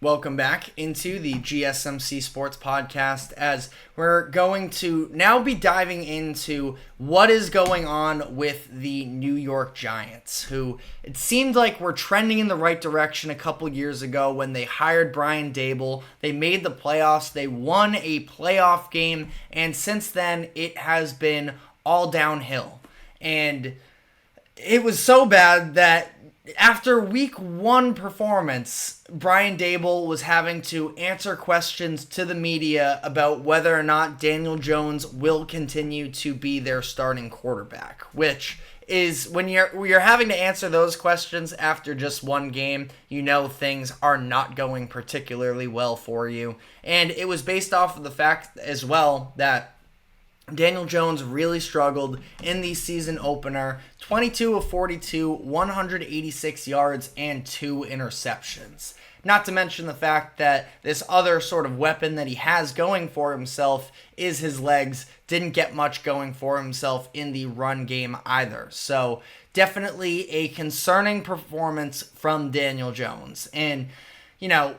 Welcome back into the GSMC Sports Podcast, as we're going to now be diving into what is going on with the New York Giants, who it seemed like were trending in the right direction a couple years ago when they hired Brian Daboll. They made the playoffs, they won a playoff game, and since then it has been all downhill. And it was so bad that after week one performance, Brian Daboll was having to answer questions to the media about whether or not Daniel Jones will continue to be their starting quarterback, which is when you're having to answer those questions after just one game, you know things are not going particularly well for you. And it was based off of the fact as well that Daniel Jones really struggled in the season opener, 22 of 42, 186 yards, and 2 interceptions. Not to mention the fact that this other sort of weapon that he has going for himself is his legs. Didn't get much going for himself in the run game either. So definitely a concerning performance from Daniel Jones. And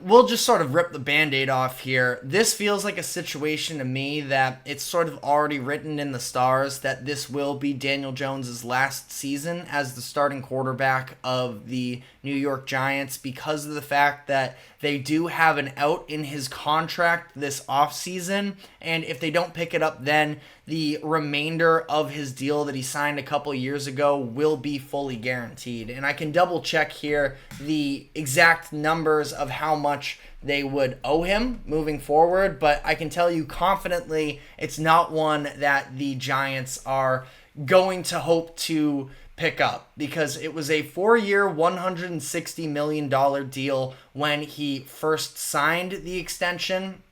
we'll just sort of rip the Band-Aid off here. This feels like a situation to me that it's sort of already written in the stars that this will be Daniel Jones' last season as the starting quarterback of the New York Giants, because of the fact that they do have an out in his contract this offseason, and if they don't pick it up then, the remainder of his deal that he signed a couple years ago will be fully guaranteed. And I can double check here the exact numbers of how much they would owe him moving forward, but I can tell you confidently it's not one that the Giants are going to hope to pick up, because it was a 4-year, $160 million deal when he first signed the extension.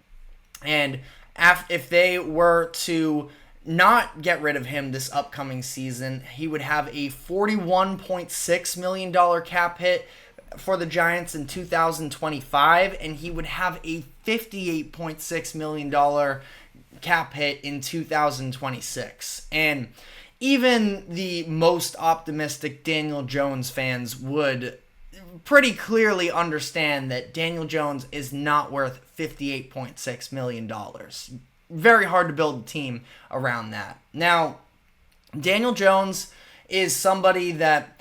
And if they were to not get rid of him this upcoming season, he would have a $41.6 million cap hit for the Giants in 2025, and he would have a $58.6 million cap hit in 2026. And even the most optimistic Daniel Jones fans would pretty clearly understand that Daniel Jones is not worth $58.6 million. Very hard to build a team around that. Now, Daniel Jones is somebody that,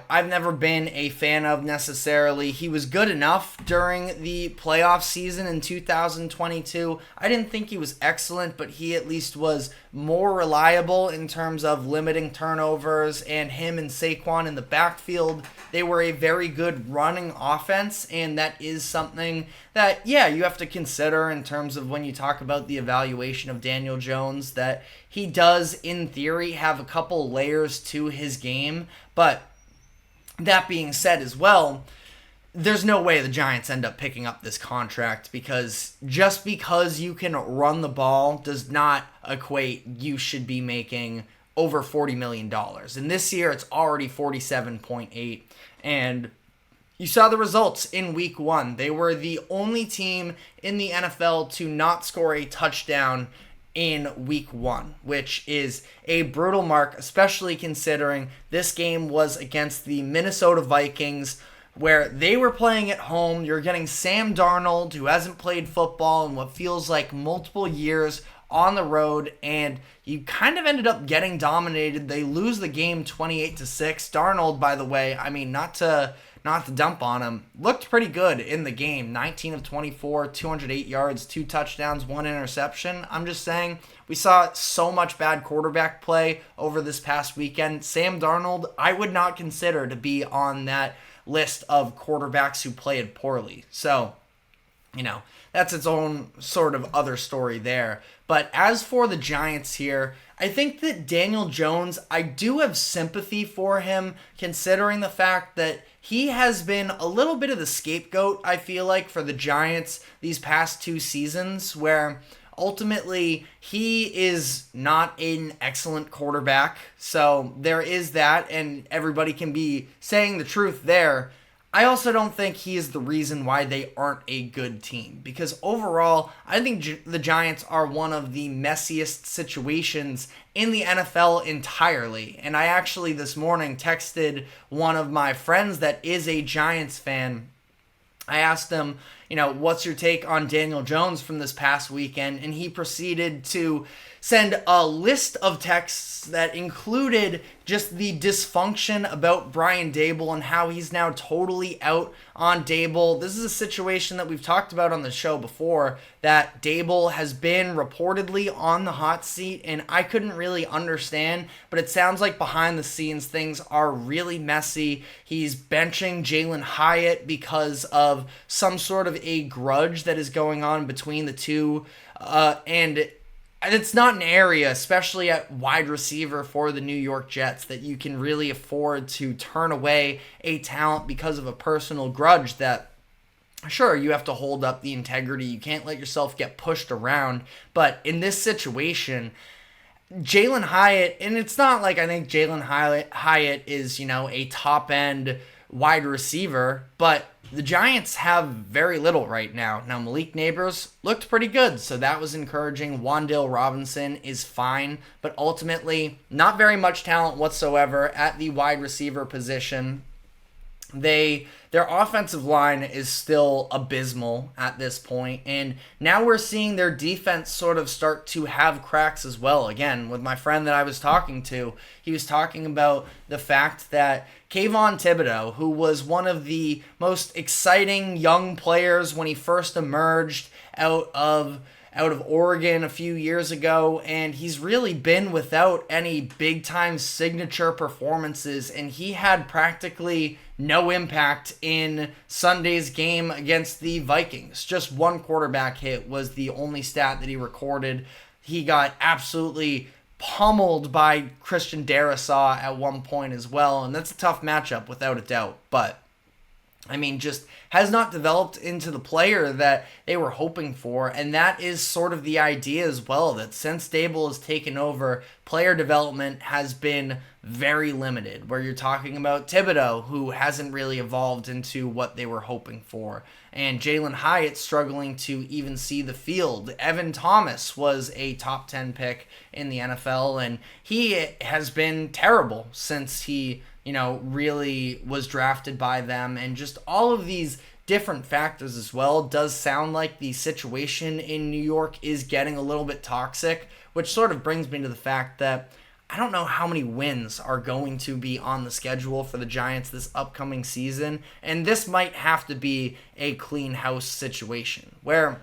I've never been a fan of necessarily. He was good enough during the playoff season in 2022. I didn't think he was excellent, but he at least was more reliable in terms of limiting turnovers, and him and Saquon in the backfield, they were a very good running offense, and that is something that, you have to consider in terms of when you talk about the evaluation of Daniel Jones, that he does, in theory, have a couple layers to his game, but that being said as well, there's no way the Giants end up picking up this contract, because just because you can run the ball does not equate you should be making over $40 million. And this year it's already 47.8. And you saw the results in week one. They were the only team in the NFL to not score a touchdown in week one, which is a brutal mark, especially considering this game was against the Minnesota Vikings, where they were playing at home. You're getting Sam Darnold, who hasn't played football in what feels like multiple years, on the road, and you kind of ended up getting dominated. They lose the game 28-6. Darnold, by the way, not to dump on him, looked pretty good in the game. 19 of 24, 208 yards, 2 touchdowns, 1 interception. I'm just saying, we saw so much bad quarterback play over this past weekend. Sam Darnold, I would not consider to be on that list of quarterbacks who played poorly. So, that's its own sort of other story there. But as for the Giants here, I think that Daniel Jones, I do have sympathy for him, considering the fact that he has been a little bit of the scapegoat, I feel like, for the Giants these past 2 seasons, where ultimately he is not an excellent quarterback. So there is that, and everybody can be saying the truth there. I also don't think he is the reason why they aren't a good team, because overall, I think the Giants are one of the messiest situations in the NFL entirely. And I actually this morning texted one of my friends that is a Giants fan. I asked him, what's your take on Daniel Jones from this past weekend? And he proceeded to send a list of texts that included just the dysfunction about Brian Daboll and how he's now totally out on Daboll. This is a situation that we've talked about on the show before, that Daboll has been reportedly on the hot seat, and I couldn't really understand, but it sounds like behind the scenes things are really messy. He's benching Jalen Hyatt because of some sort of a grudge that is going on between the two, and it's not an area, especially at wide receiver for the New York Jets, that you can really afford to turn away a talent because of a personal grudge that, sure, you have to hold up the integrity. You can't let yourself get pushed around. But in this situation, Jalen Hyatt, and it's not like I think Jalen Hyatt is, a top-end wide receiver, but the Giants have very little right now. Now, Malik Neighbors looked pretty good, so that was encouraging. Wan'Dale Robinson is fine, but ultimately not very much talent whatsoever at the wide receiver position. Their offensive line is still abysmal at this point, and now we're seeing their defense sort of start to have cracks as well. Again, with my friend that I was talking to, he was talking about the fact that Kayvon Thibodeau, who was one of the most exciting young players when he first emerged out of Oregon a few years ago, and he's really been without any big-time signature performances, and he had practically no impact in Sunday's game against the Vikings. Just one quarterback hit was the only stat that he recorded. He got absolutely pummeled by Christian Darrisaw at one point as well, and that's a tough matchup without a doubt, but just has not developed into the player that they were hoping for, and that is sort of the idea as well, that since Daboll has taken over, player development has been very limited, where you're talking about Thibodeau, who hasn't really evolved into what they were hoping for, and Jalen Hyatt struggling to even see the field. Evan Thomas was a top 10 pick in the NFL, and he has been terrible since he really was drafted by them, and just all of these different factors as well. Does sound like the situation in New York is getting a little bit toxic, which sort of brings me to the fact that I don't know how many wins are going to be on the schedule for the Giants this upcoming season, and this might have to be a clean house situation where,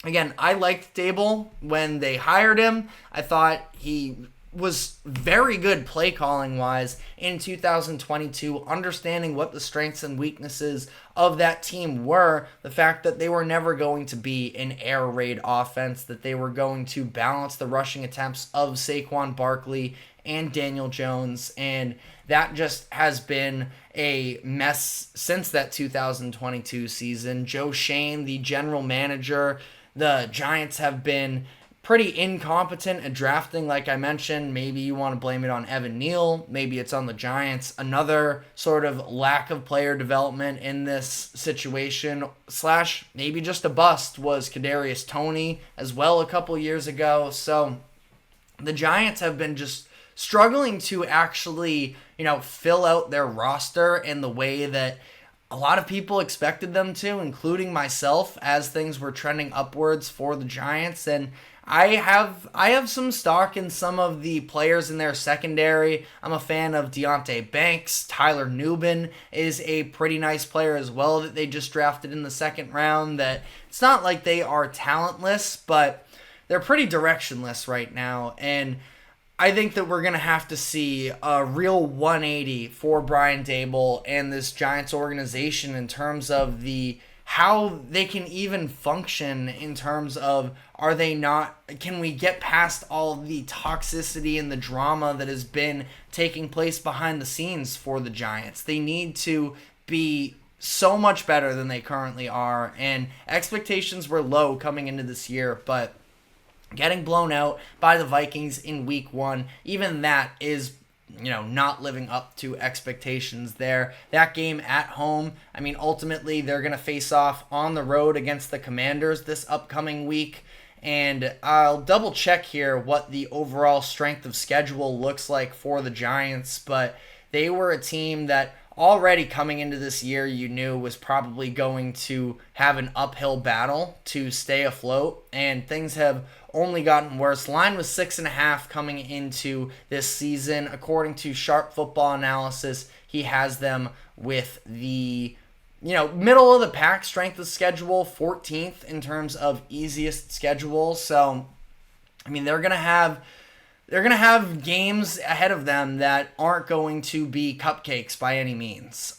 again, I liked Daboll when they hired him. I thought he was very good play calling wise in 2022, understanding what the strengths and weaknesses of that team were, the fact that they were never going to be an air raid offense, that they were going to balance the rushing attempts of Saquon Barkley and Daniel Jones, and that just has been a mess since that 2022 season. Joe Shane, the general manager, the Giants have been pretty incompetent at drafting, like I mentioned. Maybe you want to blame it on Evan Neal. Maybe it's on the Giants. Another sort of lack of player development in this situation, / maybe just a bust, was Kadarius Toney as well a couple years ago. So the Giants have been just struggling to actually, fill out their roster in the way that a lot of people expected them to, including myself, as things were trending upwards for the Giants. And I have some stock in some of the players in their secondary. I'm a fan of Deonte Banks. Tyler Nubin is a pretty nice player as well that they just drafted in the second round. That it's not like they are talentless, but they're pretty directionless right now. And I think that we're going to have to see a real 180 for Brian Daboll and this Giants organization in terms of how they can even function, in terms of, can we get past all of the toxicity and the drama that has been taking place behind the scenes for the Giants. They need to be so much better than they currently are, and expectations were low coming into this year, but getting blown out by the Vikings in week 1, even that is not living up to expectations there. That game at home, ultimately they're going to face off on the road against the Commanders this upcoming week. And I'll double check here what the overall strength of schedule looks like for the Giants, but they were a team that already coming into this year, you knew was probably going to have an uphill battle to stay afloat, and things have only gotten worse. Line was 6.5 coming into this season. According to Sharp Football Analysis, he has them with the middle of the pack strength of schedule, 14th in terms of easiest schedule. So, I mean, they're gonna have games ahead of them that aren't going to be cupcakes by any means.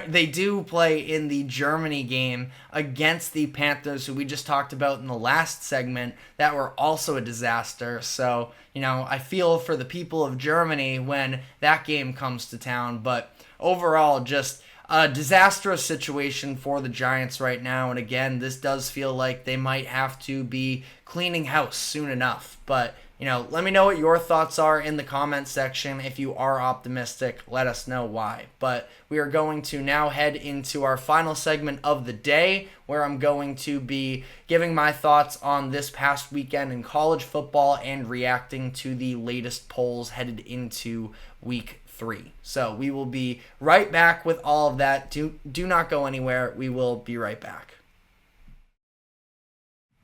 They do play in the Germany game against the Panthers, who we just talked about in the last segment, that were also a disaster. So, I feel for the people of Germany when that game comes to town. But overall, just a disastrous situation for the Giants right now. And again, this does feel like they might have to be cleaning house soon enough. But let me know what your thoughts are in the comment section. If you are optimistic, let us know why. But we are going to now head into our final segment of the day, where I'm going to be giving my thoughts on this past weekend in college football and reacting to the latest polls headed into week 3. So we will be right back with all of that. Do not go anywhere. We will be right back.